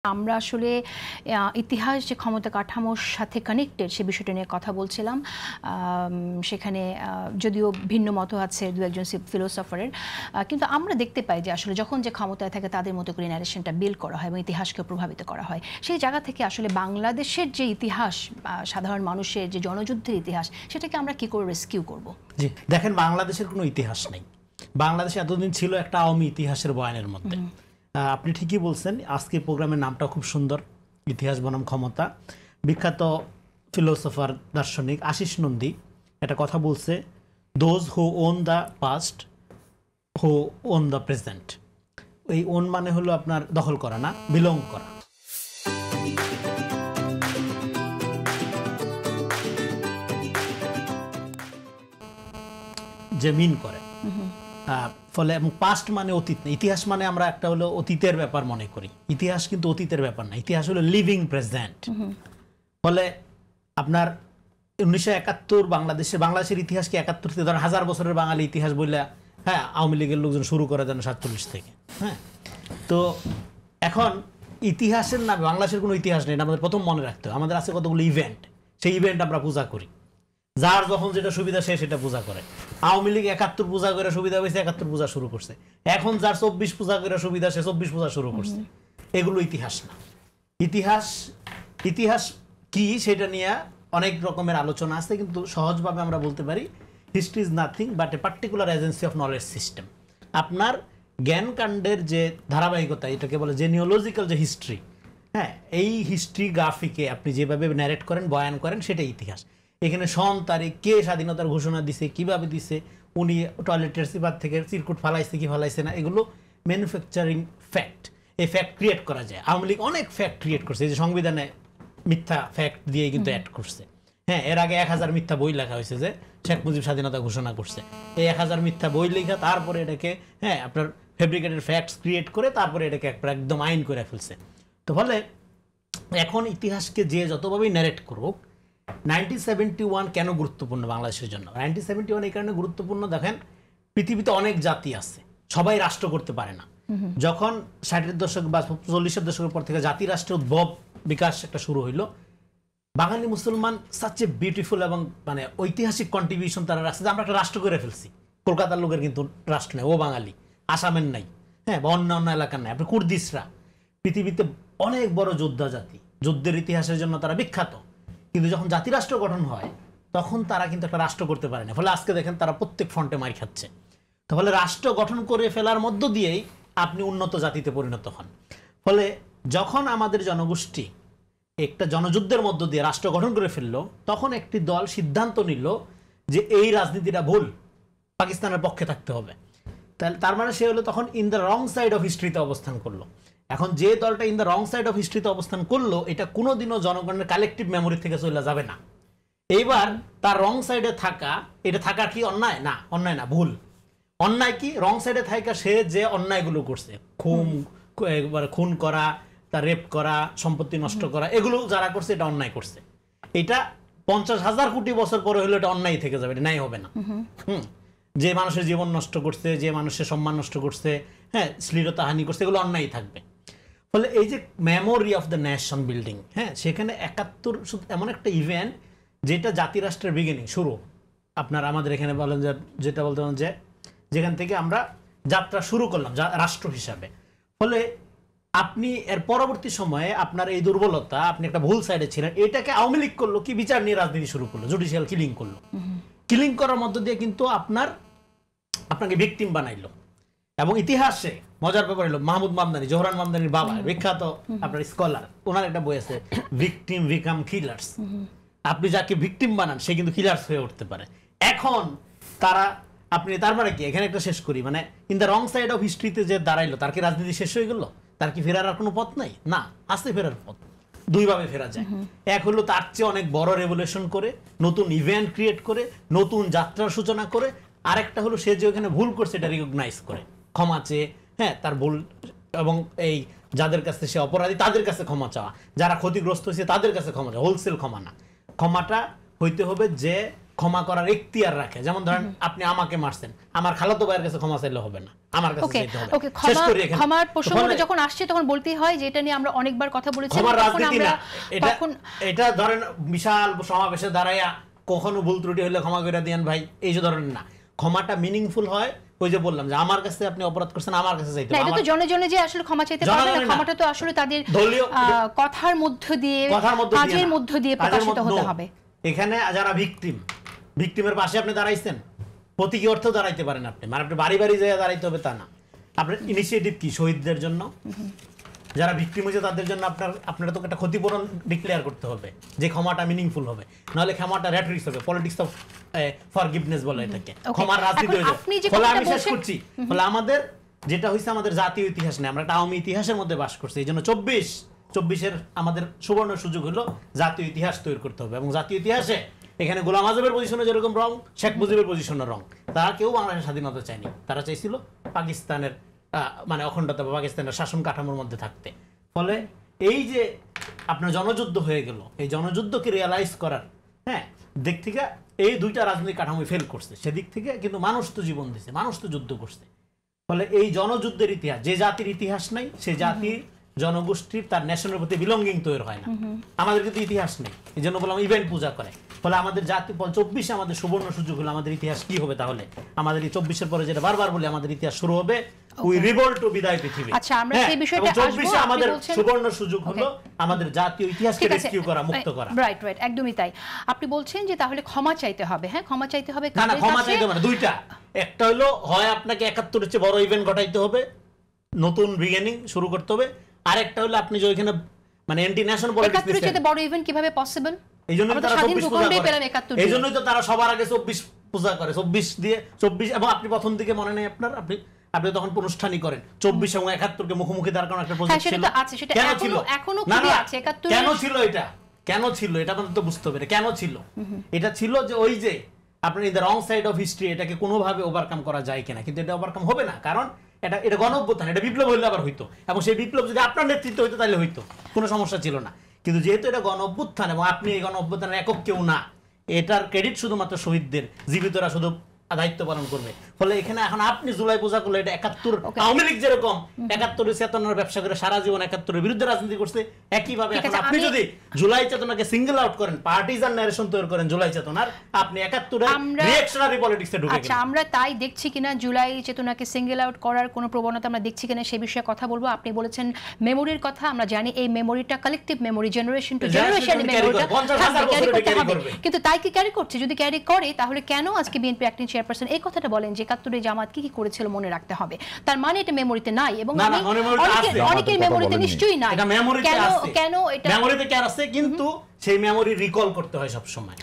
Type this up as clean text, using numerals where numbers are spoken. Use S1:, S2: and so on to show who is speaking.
S1: আমরা আসলে ইতিহাস যে ক্ষমতা কাঠামোর সাথে কানেক্টেড সে বিষয়টা নিয়ে কথা বলছিলাম। সেখানে যদিও ভিন্ন মত আছে দু একজন ফিলোসফারের, কিন্তু আমরা দেখতে পাই যে আসলে যখন যে ক্ষমতায় থাকে তাদের মতো করে ন্যারেশনটা বিল্ড করা হয় এবং ইতিহাসকে প্রভাবিত করা হয়। সেই জায়গা থেকে আসলে বাংলাদেশের যে ইতিহাস, সাধারণ মানুষের যে জনযুদ্ধের ইতিহাস, সেটাকে আমরা কি করে রেস্কিউ করব?
S2: জি, দেখেন, বাংলাদেশের কোনো ইতিহাস নেই। বাংলাদেশ এতদিন ছিল একটা আওয়ামী ইতিহাসের বয়ানের মধ্যে। আপনি ঠিকই বলছেন, আজকে প্রোগ্রামের নামটা খুব সুন্দর, ইতিহাস বনাম ক্ষমতা। বিখ্যাত ফিলোসফার দার্শনিক আশিস নন্দী একটা কথা বলছে, those who won the past who won the present. এই ওন মানে হলো আপনার দখল করা না, বিলং করা। যে মিন করে ফলে, এবং পাস্ট মানে অতীত না, ইতিহাস মানে আমরা একটা হলো অতীতের ব্যাপার মনে করি। ইতিহাস কিন্তু অতীতের ব্যাপার না, ইতিহাস হলো লিভিং প্রেজেন্ট। ফলে আপনার 1971 বাংলাদেশের ইতিহাস কি 71 থেকে ধরেন 1000 বছরের বাঙালি ইতিহাস বললে, হ্যাঁ, আওয়ামী লীগের লোকজন শুরু করে দেন 47 থেকে। হ্যাঁ, তো এখন ইতিহাসের নামে বাংলাদেশের কোনো ইতিহাস নেই, আমাদের প্রথম মনে রাখতে হবে। আমাদের আছে কতগুলো ইভেন্ট, সেই ইভেন্ট আমরা পূজা করি। যার যখন যেটা সুবিধা সে সেটা পূজা করে। আওয়ামী লীগ 71 পূজা করে সুবিধা হয়েছে, 71 পূজা শুরু করছে। এখন যার 24 পূজা করে সুবিধা সে 24 পূজা শুরু করছে। এগুলো ইতিহাস না। ইতিহাস কি সেটা নিয়ে অনেক রকমের আলোচনা আছে, কিন্তু সহজভাবে আমরা বলতে পারি history is nothing but a particular agency of knowledge system. আপনার জ্ঞানকাণ্ডের যে ধারাবাহিকতা, এটাকে বলে জেনিওলজিক্যাল যে হিস্ট্রি, হ্যাঁ, এই হিস্ট্রি গ্রাফিকে আপনি যেভাবে ন্যারেট করেন, বয়ান করেন, সেটাই ইতিহাস। এখানে সন তারিখ, কে স্বাধীনতার ঘোষণা দিছে, কিভাবে দিছে, উনি টয়লেটের সিপার থেকে চিরকুট ফালাইছে কি ফালাইছে না, এগুলো ম্যানুফ্যাকচারিং ফ্যাক্ট। এই ফ্যাক্ট ক্রিয়েট করা যায়। আওয়ামী লীগ অনেক ফ্যাক্ট ক্রিয়েট করছে, এই যে সংবিধানে মিথ্যা ফ্যাক্ট দিয়ে কিন্তু অ্যাড করছে। হ্যাঁ, এর আগে 1000 মিথ্যা বই লেখা হয়েছে যে শেখ মুজিব স্বাধীনতা ঘোষণা করছে। এই 1000 মিথ্যা বই লেখা, তারপরে এটাকে, হ্যাঁ, আপনার ফেব্রিকেটেড ফ্যাক্টস ক্রিয়েট করে তারপরে এটাকে একদম আইন করে ফেলছে। তো ফলে এখন ইতিহাসকে যে যতভাবেই ন্যারেট করুক, 1971 কেন গুরুত্বপূর্ণ বাংলাদেশের জন্য? 1971 এই কারণে গুরুত্বপূর্ণ, দেখেন, পৃথিবীতে অনেক জাতি আছে, সবাই রাষ্ট্র করতে পারে না। যখন 60-এর দশক বা 40-এর দশকের পর থেকে জাতি রাষ্ট্রের উদ্ভব, বিকাশ একটা শুরু হইলো, বাঙালি মুসলমান সাচ এ বিউটিফুল এবং মানে ঐতিহাসিক কন্ট্রিবিউশন তারা রাখছে যে আমরা একটা রাষ্ট্র করে ফেলছি। কলকাতার লোকের কিন্তু রাষ্ট্র নেই, ও বাঙালি, আসামের নাই, হ্যাঁ, বা অন্য অন্য এলাকার নাই। আপনি কুর্দিশরা পৃথিবীতে অনেক বড় যোদ্ধা জাতি, যুদ্ধের ইতিহাসের জন্য তারা বিখ্যাত। কিন্তু যখন জাতিরাষ্ট্র গঠন হয় তখন তারা কিন্তু একটা রাষ্ট্র করতে পারে না। ফলে আজকে দেখেন তারা প্রত্যেক ফ্রন্টে মার খাচ্ছে। তাহলে রাষ্ট্র গঠন করে ফেলার মধ্য দিয়েই আপনি উন্নত জাতিতে পরিণত হন। ফলে যখন আমাদের জনগোষ্ঠী একটা জনযুদ্ধের মধ্য দিয়ে রাষ্ট্র গঠন করে ফেললো, তখন একটি দল সিদ্ধান্ত নিল যে এই রাজনীতিটা ভুল, পাকিস্তানের পক্ষে থাকতে হবে। তার মানে সে হলো তখন in the wrong side of হিস্ট্রিতে অবস্থান করলো। এখন যে দলটা in the wrong side of হিস্ট্রিতে অবস্থান করলো, এটা কোনোদিনও জনগণের কালেকটিভ মেমোরি থেকে চলে যাবে না। এইবার তার রং সাইডে থাকা, এটা থাকা কি অন্যায়? না, অন্যায় না, ভুল। অন্যায় কি? রং সাইডে থাকা সে যে অন্যায়গুলো করছে, খুন করা, তার রেপ করা, সম্পত্তি নষ্ট করা, এগুলো যারা করছে এটা অন্যায় করছে। এটা 50,000 কোটি বছর পরে হলে এটা অন্যায় থেকে যাবে, এটা ন্যায় হবে না। যে মানুষের জীবন নষ্ট করছে, যে মানুষের সম্মান নষ্ট করছে, হ্যাঁ, শ্লীলতাহানি করছে, এগুলো অন্যায় থাকবে। ফলে এই যে memory of the nation building, হ্যাঁ, সেখানে 71 এমন একটা ইভেন্ট যেটা জাতিরাষ্ট্রের বিগিনিং, শুরু। আপনার আমাদের এখানে বলেন যে, যেটা বলতে পারেন যে যেখান থেকে আমরা যাত্রা শুরু করলাম রাষ্ট্র হিসাবে। ফলে আপনি এর পরবর্তী সময়ে আপনার এই দুর্বলতা, আপনি একটা ভুল সাইডে ছিলেন, এটাকে আওয়ামী লীগ করলো কি, বিচার নিয়ে রাজনীতি শুরু করলো, জুডিশিয়াল কিলিং করলো। কিলিং করার মধ্য দিয়ে কিন্তু আপনাকে ভিকটিম বানাইলো। এবং ইতিহাসে মজার ব্যাপার হলো, মাহমুদ মামদানি, জোহরান মামদানির বাবা, বিখ্যাত আপনার স্কলার, ওনার একটা বই আছে, ভিকটিম বিকাম কিলার্স। আপনি যাকে ভিকটিম বানান সে কিন্তু কিলার্স হয়ে উঠতে পারে। এখন তারপরে কি, এখানে একটা শেষ করি, মানে in the wrong side of হিস্ট্রিতে যে দাঁড়াইলো, তার কি রাজনীতি শেষ হয়ে গেল? তার কি ফেরার আর কোনো পথ নাই? না, আছে ফেরার পথ। দুইভাবে ফেরা যায়। এক হলো তার চেয়ে অনেক বড় রেভলিউশন করে, নতুন ইভেন্ট ক্রিয়েট করে, নতুন যাত্রার সূচনা করে। আরেকটা হলো সে যে ওখানে ভুল করছে এটা রিকগনাইজ করে, ক্ষমা চেয়ে, হ্যাঁ, তার ভুল, এবং এই যাদের কাছে সে অপরাধী তাদের কাছে ক্ষমা চাওয়া, যারা ক্ষতিগ্রস্ত হয়েছে তাদের কাছে ক্ষমা চাওয়া, হোলসেল ক্ষমা না। ক্ষমাটা হইতে হবে যে ক্ষমা করার এখতিয়ার রাখে। যেমন ধরেন আপনি আমাকে মারছেন, আমার খালাতো ভাইয়ের কাছে ক্ষমা চাইলে হবে না, আমার কাছে চাইতে হবে।
S1: ওকে, ক্ষমার প্রসঙ্গটা যখন আসছে তখন বলতেই হয় যে এটা নিয়ে আমরা অনেকবার কথা বলেছি।
S2: ক্ষমার রাজনীতি না এটা ধরেন বিশাল সমাবেশে দাঁড়াইয়া কখনো ভুল ত্রুটি হলে ক্ষমা করে দেন ভাই, এই যে ধরেন না। ক্ষমাটা মিনিংফুল হয় ওই যে বললাম যে আমার কাছে আপনি অপরাধ করছেন, আমার কাছে চাইতে হবে।
S1: এটা তো জনে জনে যে আসলে ক্ষমা চাইতে পারবে না, ক্ষমাটা তো আসলে তাদের কথার মধ্য দিয়ে, কাজের মধ্য দিয়ে প্রকাশিত হতে হবে।
S2: এখানে যারা ভিকটিমের পাশে আপনি দাঁড়াইছেন, প্রতীকী অর্থেও দাঁড়াইতে পারেন আপনি, মানে আপনি বাড়ি বাড়ি যেয়ে দাঁড়াইতে হবে তা না। আপনার ইনিশিয়েটিভ কি শহীদদের জন্য, যারা ভিকটিম হয়েছে তাদের জন্য আপনারা তো একটা ক্ষতিপূরণ ডিক্লেয়ার করতে হবে, যে ক্ষমাটা মিনিংফুল হবে, নাহলে ক্ষমাটা রেটরিক্স হবে, পলিটিক্স অফ ফরগিভনেস বলে এটাকে, ক্ষমার রাজনীতি হয়ে যায়। ফলে আমি শেষ করছি, ফলে আমাদের যেটা হয়েছে আমাদের জাতীয় ইতিহাস নেই, আমরা একটা আওয়ামী ইতিহাসের মধ্যে বাস করছি। এই জন্য 24 আমাদের সুবর্ণ সুযোগ হলো জাতীয় ইতিহাস তৈরি করতে হবে। এবং জাতীয় ইতিহাসে এখানে গোলাম আজমের পজিশনে যেরকম রং, শেখ মুজিবের পজিশনে রং, তারা কেউ বাংলাদেশের স্বাধীনতা চায়নি, তারা চাইছিল পাকিস্তানের মানে অখণ্ডতা বা পাকিস্তানের শাসন কাঠামোর মধ্যে থাকতে। ফলে এই যে আপনার জনযুদ্ধ হয়ে গেল, এই জনযুদ্ধকে রিয়ালাইজ করার দিক থেকে এই দুইটা রাজনৈতিক কাঠামো ফেল করছে। সেদিক থেকে কিন্তু মানুষ তো জীবন দিছে, মানুষ তো যুদ্ধ করছে। ফলে এই জনযুদ্ধের ইতিহাস, যে জাতির ইতিহাস নাই সে জাতির জনগোষ্ঠীর তার ন্যাশনের প্রতি বিলঙ্গিং তৈরি হয় না। আমাদের কিন্তু ইতিহাস নেই, এই জন্য বললাম ইভেন্ট পূজা করে। ফলে আমাদের জাতি 24 আমাদের সুবর্ণ সুযোগ হলো, আমাদের ইতিহাস কি হবে তাহলে? আমাদের এই 24 পরে যেটা বারবার বলি, আমাদের ইতিহাস শুরু হবে উই রিভল্ট টু বিদায় পৃথিবী।
S1: আচ্ছা, আমরা সেই বিষয়টা আসবো।
S2: 24 আমাদের সুবর্ণ সুযোগ হলো আমাদের জাতীয় ইতিহাসকে রেস্কিউ করা, মুক্ত করা।
S1: রাইট, একদমই তাই। আপনি বলছেন যে তাহলে ক্ষমা চাইতে হবে। হ্যাঁ, ক্ষমা চাইতে হবে।
S2: না, ক্ষমা চাইতে হবে না, দুইটা। একটা হলো হয় আপনাকে 71 এর চেয়ে বড় ইভেন্ট ঘটাইতে হবে, নতুন বিগিনিং শুরু করতে হবে। আরেকটা হলো আপনি যে ওইখানে মানে অ্যান্টি ন্যাশনাল পলিটিক্স দিচ্ছেন, 71 এর চেয়ে বড় ইভেন্ট কিভাবে পসিবল? এইজন্যই তারা 24 পূজা করে, এইজন্যই তো তারা সবার আগে 24 পূজা করে। 24 দিয়ে 24 এবং আপনি প্রথম দিকে মনে নেই আপনার, আপনি তখন অনুষ্ঠানই করেন 24 এবং 71 কে মুখোমুখি দাঁড় করানোর একটা প্রজেক্ট ছিল। কেন ছিল? এখনো খুবই আছে 71 কেন ছিল এটা? কেন ছিল এটা আমাদের তো বুঝতে হবে। কেন ছিল? এটা ছিল যে ওই যে আপনার in the wrong side of history, এটাকে কোনোভাবে ওভারকাম করা যায় কিনা, কিন্তু এটা ওভারকাম হবে না। কারণ এটা গণ অভ্যুত্থান, এটা বিপ্লব হইলে আবার হইতো, এবং সেই বিপ্লব যদি আপনার নেতৃত্ব হইতো তাহলে হইতো, কোনো সমস্যা ছিল না। কিন্তু যেহেতু এটা গণ অভ্যুত্থান এবং আপনি এই গণ অভ্যুত্থানের একক কেউ না, এটার ক্রেডিট শুধুমাত্র শহীদদের, জীবিতরা শুধু দায়িত্ব পালন করবে। ফলে এখানে এখন আপনি জুলাই পূজা করলে এটা 71 আওয়ামী লীগ যেরকম 71 চেতনার ব্যবসা করে সারা জীবন 71 বিরুদ্ধে রাজনীতি করছে, একইভাবে এখন আপনি যদি জুলাই চেতনাকে সিঙ্গেল আউট করেন, পার্টিজান ন্যারেশন তৈরি করেন জুলাই চেতনার, আপনি 71 রিঅ্যাকশনারি পলিটিক্সে ঢুকে গেলেন।
S1: আচ্ছা, আমরা তাই দেখছি কিনা জুলাই চেতনাকে সিঙ্গেল আউট করার কোনো প্রবণতা আমরা দেখছি কিনা সেই বিষয়ে কথা বলবো। আপনি বলেছেন মেমোরির কথা, আমরা জানি এই মেমোরিটা collective memory, generation to generation মেমোরিটা ক্যারি করতে হবে। কিন্তু তাই কি ক্যারি করছে? যদি ক্যারি করে তাহলে কেন আজকে বিএনপি অ্যাক্টিং চেয়ারপারসন এই কথাটা বলেন যে 71 জামাত কি কি করেছিল মনে রাখতে হবে? তার মানে এটা মেমোরিতে নাই, এবং অনেকের মেমোরিতে নিশ্চয়ই নাই।
S2: এটা মেমোরিতে আছে, কেন এটা মেমোরিতে কি আছে, কিন্তু সেই মেমোরি রিকল করতে হয় সব সময়।